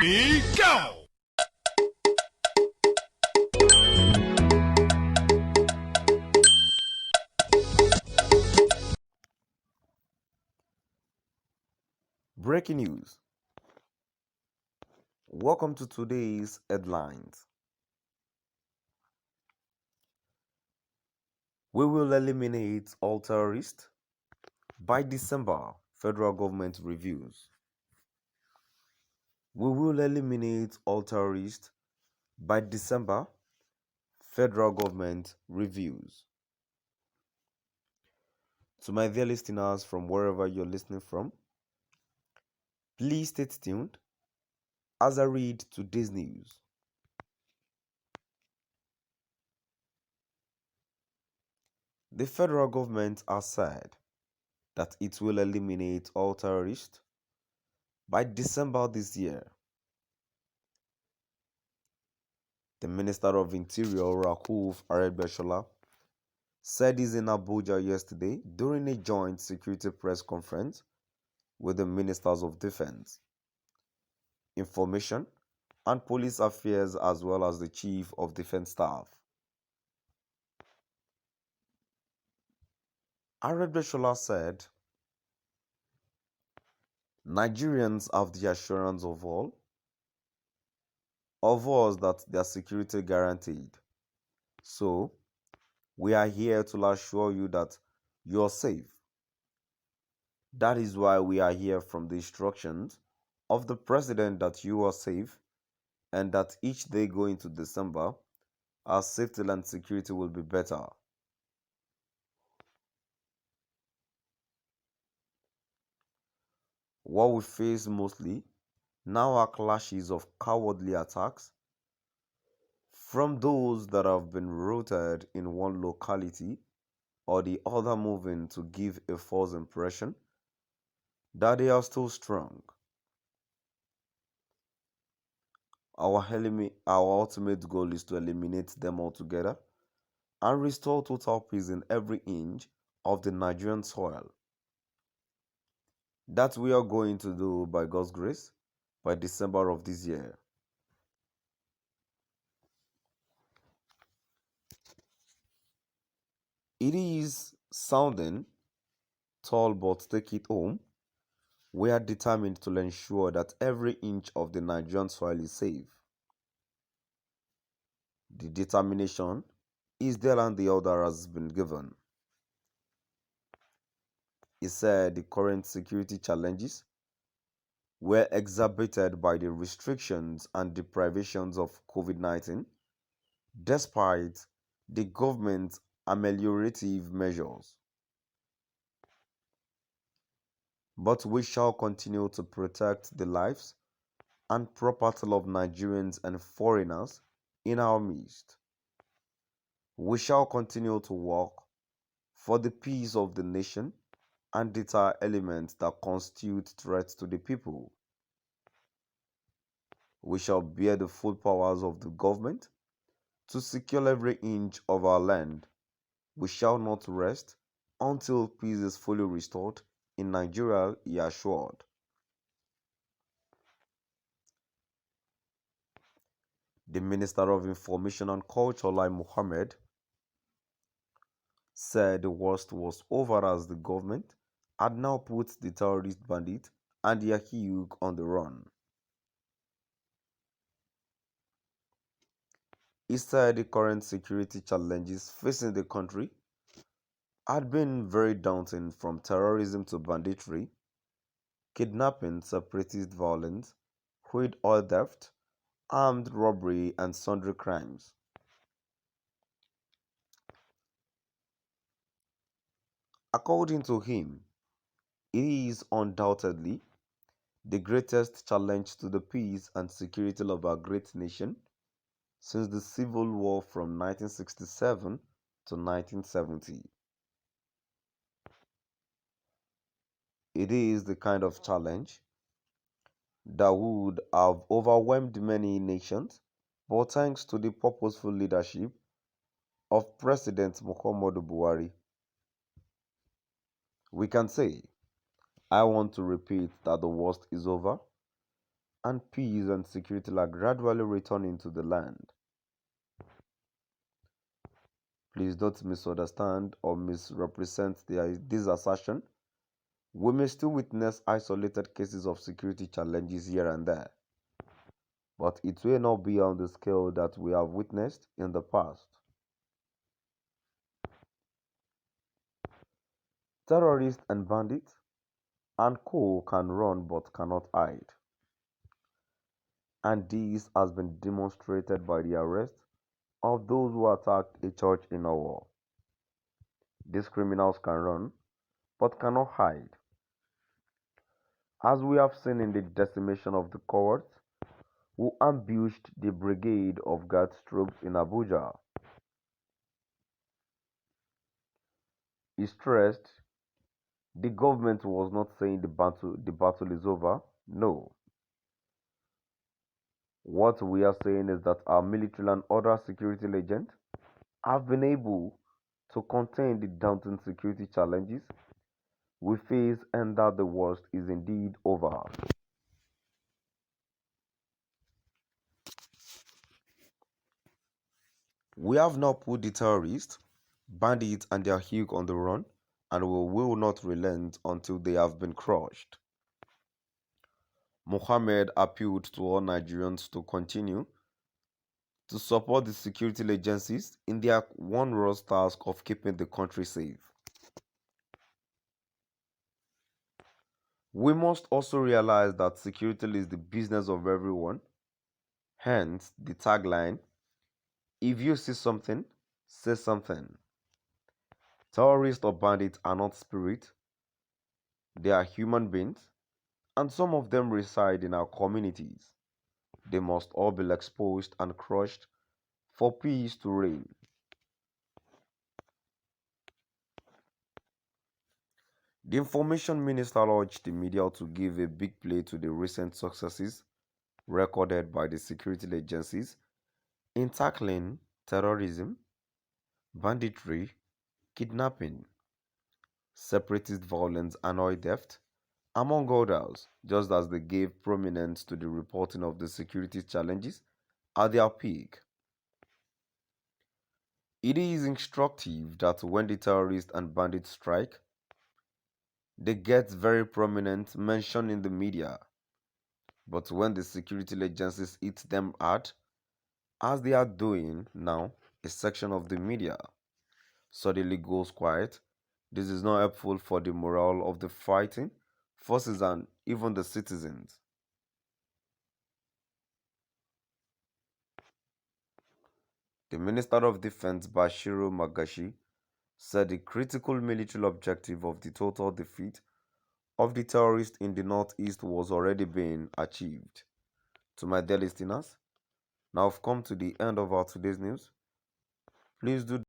Go! Breaking news. Welcome to today's headlines. We will eliminate all terrorists by December, federal government reviews. We will eliminate all terrorists by December, federal government reviews. To my dear listeners from wherever you're listening from, please stay tuned as I read today's news. The federal government has said that it will eliminate all terrorists by December this year. The Minister of Interior, Rauf Aregbesola, said this in Abuja yesterday during a joint security press conference with the Ministers of Defense, Information and Police Affairs as well as the Chief of Defense Staff. Aregbesola said, Nigerians have the assurance of us that their security guaranteed. So, we are here to assure you that you are safe. That is why we are here from the instructions of the President that you are safe and that each day going to December, our safety and security will be better. What we face mostly now are clashes of cowardly attacks from those that have been rooted in one locality or the other, moving to give a false impression that they are still strong. Our ultimate goal is to eliminate them altogether and restore total peace in every inch of the Nigerian soil. That we are going to do by God's grace by December of this year. It is sounding tall, but take it home. We are determined to ensure that every inch of the Nigerian soil is safe. The determination is there and the order has been given. He said the current security challenges were exacerbated by the restrictions and deprivations of COVID-19, despite the government's ameliorative measures. But we shall continue to protect the lives and property of Nigerians and foreigners in our midst. We shall continue to work for the peace of the nation and deter elements that constitute threats to the people. We shall bear the full powers of the government to secure every inch of our land. We shall not rest until peace is fully restored in Nigeria, he assured. The Minister of Information and Culture, Lai Mohammed, said the worst was over as the government had now put the terrorist bandit and their hug on the run. He said the current security challenges facing the country had been very daunting, from terrorism to banditry, kidnapping, separatist violence, crude oil theft, armed robbery, and sundry crimes. According to him, it is undoubtedly the greatest challenge to the peace and security of our great nation since the Civil War from 1967 to 1970. It is the kind of challenge that would have overwhelmed many nations, but thanks to the purposeful leadership of President Muhammadu Buhari, we can say, I want to repeat that the worst is over and peace and security are gradually returning to the land. Please don't misunderstand or misrepresent this assertion. We may still witness isolated cases of security challenges here and there, but it will not be on the scale that we have witnessed in the past. Terrorists and bandits and co can run but cannot hide, and this has been demonstrated by the arrest of those who attacked a church in Owo. These criminals can run but cannot hide, as we have seen in the decimation of the cohorts who ambushed the brigade of Guards troops in Abuja. He stressed the government was not saying the battle is over. No. What we are saying is that our military and other security agents have been able to contain the daunting security challenges we face and that the worst is indeed over. We have now put the terrorists, bandits, and their hue on the run, and we will not relent until they have been crushed. Mohammed appealed to all Nigerians to continue to support the security agencies in their onerous task of keeping the country safe. We must also realize that security is the business of everyone, hence the tagline, if you see something, say something. Terrorists or bandits are not spirits, they are human beings, and some of them reside in our communities. They must all be exposed and crushed for peace to reign. The information minister urged the media to give a big play to the recent successes recorded by the security agencies in tackling terrorism, banditry, kidnapping, separatist violence, and oil theft, among others, just as they gave prominence to the reporting of the security challenges at their peak. It is instructive that when the terrorists and bandits strike, they get very prominent mention in the media. But when the security agencies hit them hard, as they are doing now, a section of the media suddenly goes quiet. This is not helpful for the morale of the fighting forces and even the citizens. The Minister of Defense Bashiru Magashi said the critical military objective of the total defeat of the terrorists in the northeast was already being achieved. To my dear listeners, now I've come to the end of our today's news. Please do